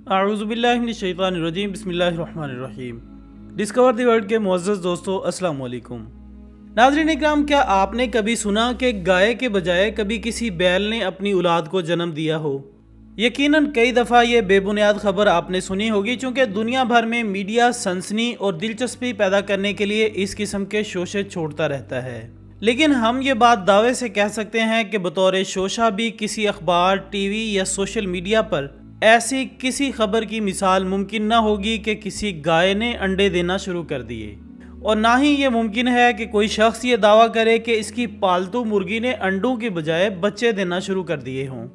اعوذ باللہ من الشیطان الرجیم، بسم اللہ الرحمن الرحیم۔ ڈسکور دی ورلڈ کے معزز دوستو، السلام علیکم۔ ناظرین اکرام، کیا آپ نے کبھی سنا کہ گائے کے بجائے کبھی کسی بیل نے اپنی اولاد کو جنم دیا ہو؟ یقیناً کئی دفعہ یہ بے بنیاد خبر آپ نے سنی ہوگی، چونکہ دنیا بھر میں میڈیا سنسنی اور دلچسپی پیدا کرنے کے لیے اس قسم کے شوشے چھوڑتا رہتا ہے۔ لیکن ہم یہ بات دعوے سے کہہ سکتے ہیں کہ بطور شوشہ بھی کسی اخبار، ٹی وی یا سوشل میڈیا پر ایسی کسی خبر کی مثال ممکن نہ ہوگی کہ کسی گائے نے انڈے دینا شروع کر دیے، اور نہ ہی یہ ممکن ہے کہ کوئی شخص یہ دعویٰ کرے کہ اس کی پالتو مرغی نے انڈوں کے بجائے بچے دینا شروع کر دیے ہوں۔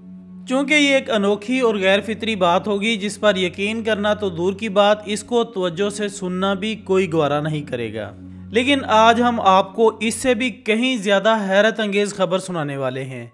چونکہ یہ ایک انوکھی اور غیر فطری بات ہوگی جس پر یقین کرنا تو دور کی بات، اس کو توجہ سے سننا بھی کوئی گوارا نہیں کرے گا۔ لیکن آج ہم آپ کو اس سے بھی کہیں زیادہ حیرت انگیز خبر سنانے والے ہیں،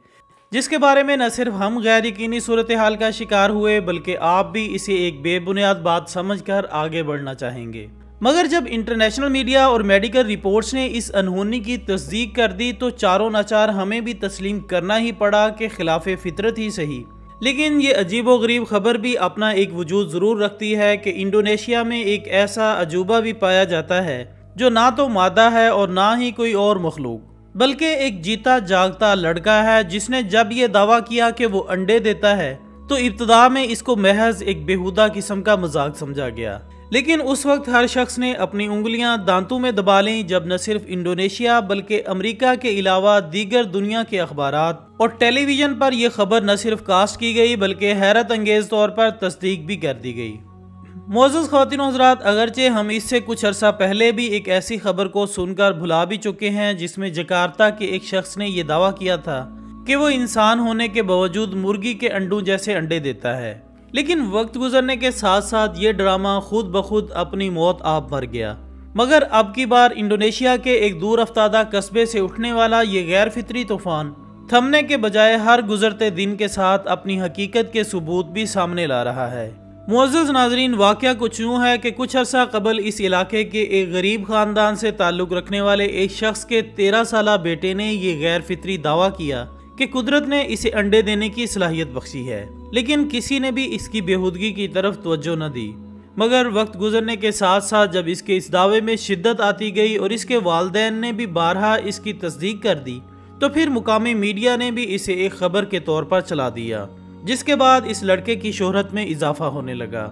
جس کے بارے میں نہ صرف ہم غیر یقینی صورتحال کا شکار ہوئے، بلکہ آپ بھی اسے ایک بے بنیاد بات سمجھ کر آگے بڑھنا چاہیں گے۔ مگر جب انٹرنیشنل میڈیا اور میڈیکل رپورٹس نے اس انہونی کی تصدیق کر دی تو چاروں ناچار ہمیں بھی تسلیم کرنا ہی پڑا کہ خلاف فطرت ہی صحیح، لیکن یہ عجیب و غریب خبر بھی اپنا ایک وجود ضرور رکھتی ہے کہ انڈونیشیا میں ایک ایسا عجوبہ بھی پایا جاتا ہے جو نہ تو مادہ ہے اور نہ ہی کوئی اور مخلوق، بلکہ ایک جیتا جاگتا لڑکا ہے جس نے جب یہ دعویٰ کیا کہ وہ انڈے دیتا ہے تو ابتدا میں اس کو محض ایک بےہودہ قسم کا مذاق سمجھا گیا، لیکن اس وقت ہر شخص نے اپنی انگلیاں دانتوں میں دبا لیں جب نہ صرف انڈونیشیا بلکہ امریکہ کے علاوہ دیگر دنیا کے اخبارات اور ٹیلی ویژن پر یہ خبر نہ صرف کاسٹ کی گئی بلکہ حیرت انگیز طور پر تصدیق بھی کر دی گئی۔ معزز خواتین و حضرات، اگرچہ ہم اس سے کچھ عرصہ پہلے بھی ایک ایسی خبر کو سن کر بھلا بھی چکے ہیں جس میں جکارتا کے ایک شخص نے یہ دعویٰ کیا تھا کہ وہ انسان ہونے کے باوجود مرغی کے انڈوں جیسے انڈے دیتا ہے، لیکن وقت گزرنے کے ساتھ ساتھ یہ ڈرامہ خود بخود اپنی موت آپ مر گیا۔ مگر اب کی بار انڈونیشیا کے ایک دور افتادہ قصبے سے اٹھنے والا یہ غیر فطری طوفان تھمنے کے بجائے ہر گزرتے دن کے ساتھ اپنی حقیقت کے ثبوت بھی سامنے لا رہا ہے۔ معزز ناظرین، واقعہ کچھ یوں ہے کہ کچھ عرصہ قبل اس علاقے کے ایک غریب خاندان سے تعلق رکھنے والے ایک شخص کے 13 سالہ بیٹے نے یہ غیر فطری دعویٰ کیا کہ قدرت نے اسے انڈے دینے کی صلاحیت بخشی ہے، لیکن کسی نے بھی اس کی بےہودگی کی طرف توجہ نہ دی۔ مگر وقت گزرنے کے ساتھ ساتھ جب اس کے اس دعوے میں شدت آتی گئی اور اس کے والدین نے بھی بارہا اس کی تصدیق کر دی تو پھر مقامی میڈیا نے بھی اسے ایک خبر کے طور پر چلا دیا، جس کے بعد اس لڑکے کی شہرت میں اضافہ ہونے لگا،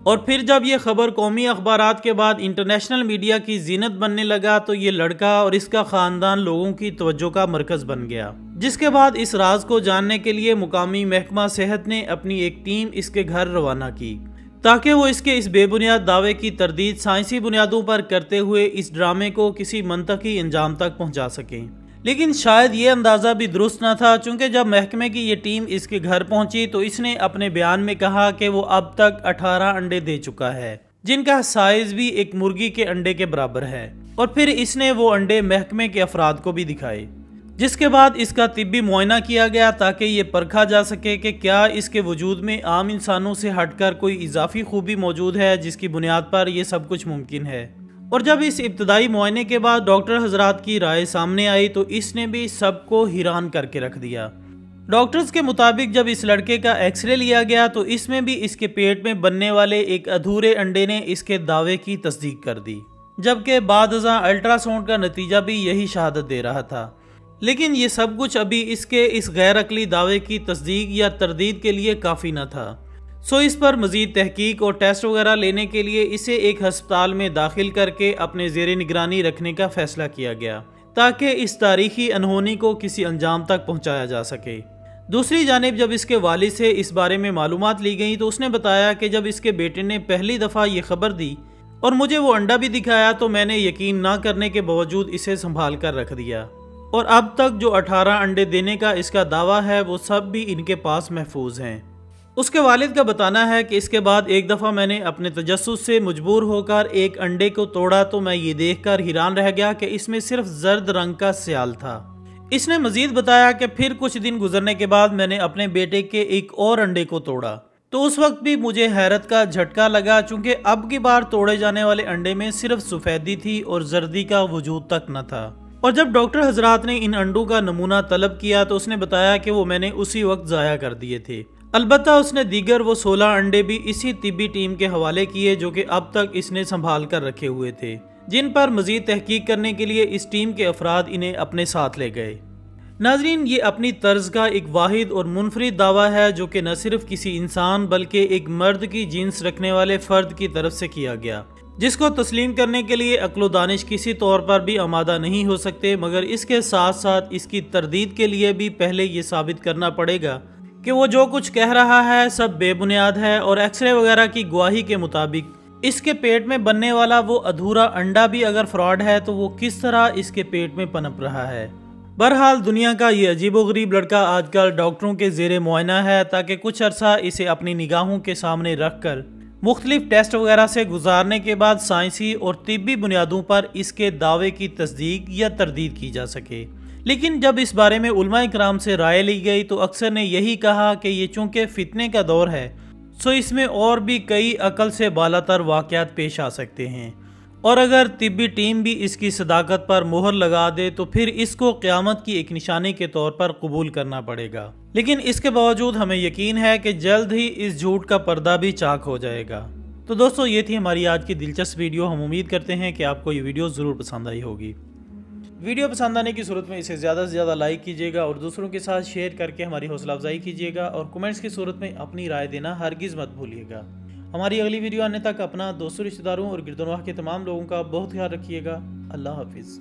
اور پھر جب یہ خبر قومی اخبارات کے بعد انٹرنیشنل میڈیا کی زینت بننے لگا تو یہ لڑکا اور اس کا خاندان لوگوں کی توجہ کا مرکز بن گیا، جس کے بعد اس راز کو جاننے کے لیے مقامی محکمہ صحت نے اپنی ایک ٹیم اس کے گھر روانہ کی تاکہ وہ اس کے اس بے بنیاد دعوے کی تردید سائنسی بنیادوں پر کرتے ہوئے اس ڈرامے کو کسی منطقی انجام تک پہنچا سکیں۔ لیکن شاید یہ اندازہ بھی درست نہ تھا، چونکہ جب محکمے کی یہ ٹیم اس کے گھر پہنچی تو اس نے اپنے بیان میں کہا کہ وہ اب تک 18 انڈے دے چکا ہے، جن کا سائز بھی ایک مرغی کے انڈے کے برابر ہے، اور پھر اس نے وہ انڈے محکمے کے افراد کو بھی دکھائے، جس کے بعد اس کا طبی معائنہ کیا گیا تاکہ یہ پرکھا جا سکے کہ کیا اس کے وجود میں عام انسانوں سے ہٹ کر کوئی اضافی خوبی موجود ہے جس کی بنیاد پر یہ سب کچھ ممکن ہے۔ اور جب اس ابتدائی معائنے کے بعد ڈاکٹر حضرات کی رائے سامنے آئی تو اس نے بھی سب کو حیران کر کے رکھ دیا۔ ڈاکٹرز کے مطابق جب اس لڑکے کا ایکس رے لیا گیا تو اس میں بھی اس کے پیٹ میں بننے والے ایک ادھورے انڈے نے اس کے دعوے کی تصدیق کر دی، جبکہ بعد ازاں الٹرا ساؤنڈ کا نتیجہ بھی یہی شہادت دے رہا تھا۔ لیکن یہ سب کچھ ابھی اس کے اس غیر عقلی دعوے کی تصدیق یا تردید کے لیے کافی نہ تھا، سو اس پر مزید تحقیق اور ٹیسٹ وغیرہ لینے کے لیے اسے ایک ہسپتال میں داخل کر کے اپنے زیر نگرانی رکھنے کا فیصلہ کیا گیا تاکہ اس تاریخی انہونی کو کسی انجام تک پہنچایا جا سکے۔ دوسری جانب جب اس کے والد سے اس بارے میں معلومات لی گئیں تو اس نے بتایا کہ جب اس کے بیٹے نے پہلی دفعہ یہ خبر دی اور مجھے وہ انڈا بھی دکھایا تو میں نے یقین نہ کرنے کے باوجود اسے سنبھال کر رکھ دیا، اور اب تک جو 18 انڈے دینے کا اس کا دعویٰ ہے وہ سب بھی ان کے پاس محفوظ ہیں۔ اس کے والد کا بتانا ہے کہ اس کے بعد ایک دفعہ میں نے اپنے تجسس سے مجبور ہو کر ایک انڈے کو توڑا تو میں یہ دیکھ کر حیران رہ گیا کہ اس میں صرف زرد رنگ کا سیال تھا۔ اس نے مزید بتایا کہ پھر کچھ دن گزرنے کے بعد میں نے اپنے بیٹے کے ایک اور انڈے کو توڑا تو اس وقت بھی مجھے حیرت کا جھٹکا لگا، چونکہ اب کی بار توڑے جانے والے انڈے میں صرف سفیدی تھی اور زردی کا وجود تک نہ تھا۔ اور جب ڈاکٹر حضرات نے ان انڈوں کا نمونہ طلب کیا تو اس نے بتایا کہ وہ میں نے اسی وقت ضائع کر دیے تھے۔ البتہ اس نے دیگر وہ 16 انڈے بھی اسی طبی ٹیم کے حوالے کیے جو کہ اب تک اس نے سنبھال کر رکھے ہوئے تھے، جن پر مزید تحقیق کرنے کے لیے اس ٹیم کے افراد انہیں اپنے ساتھ لے گئے۔ ناظرین، یہ اپنی طرز کا ایک واحد اور منفرد دعویٰ ہے جو کہ نہ صرف کسی انسان بلکہ ایک مرد کی جنس رکھنے والے فرد کی طرف سے کیا گیا، جس کو تسلیم کرنے کے لیے عقل و دانش کسی طور پر بھی آمادہ نہیں ہو سکتے، مگر اس کے ساتھ ساتھ اس کی تردید کے لیے بھی پہلے یہ ثابت کرنا پڑے گا کہ وہ جو کچھ کہہ رہا ہے سب بے بنیاد ہے، اور ایکس رے وغیرہ کی گواہی کے مطابق اس کے پیٹ میں بننے والا وہ ادھورا انڈا بھی اگر فراڈ ہے تو وہ کس طرح اس کے پیٹ میں پنپ رہا ہے۔ بہرحال دنیا کا یہ عجیب و غریب لڑکا آج کل ڈاکٹروں کے زیر معائنہ ہے تاکہ کچھ عرصہ اسے اپنی نگاہوں کے سامنے رکھ کر مختلف ٹیسٹ وغیرہ سے گزارنے کے بعد سائنسی اور طبی بنیادوں پر اس کے دعوے کی تصدیق یا تردید کی جا سکے۔ لیکن جب اس بارے میں علماء کرام سے رائے لی گئی تو اکثر نے یہی کہا کہ یہ چونکہ فتنے کا دور ہے سو اس میں اور بھی کئی عقل سے بالاتر واقعات پیش آ سکتے ہیں، اور اگر طبی ٹیم بھی اس کی صداقت پر مہر لگا دے تو پھر اس کو قیامت کی ایک نشانی کے طور پر قبول کرنا پڑے گا۔ لیکن اس کے باوجود ہمیں یقین ہے کہ جلد ہی اس جھوٹ کا پردہ بھی چاک ہو جائے گا۔ تو دوستو، یہ تھی ہماری آج کی دلچسپ ویڈیو۔ ہم امید کرتے ہیں کہ آپ کو یہ ویڈیو ضرور پسند آئی ہوگی۔ ویڈیو پسند آنے کی صورت میں اسے زیادہ سے زیادہ لائک کیجیے گا اور دوسروں کے ساتھ شیئر کر کے ہماری حوصلہ افزائی کیجیے گا، اور کمنٹس کی صورت میں اپنی رائے دینا ہرگز مت بھولیے گا۔ ہماری اگلی ویڈیو آنے تک اپنا دوستوں، رشتہ داروں اور گرد و نواح کے تمام لوگوں کا بہت خیال رکھیے گا۔ اللہ حافظ۔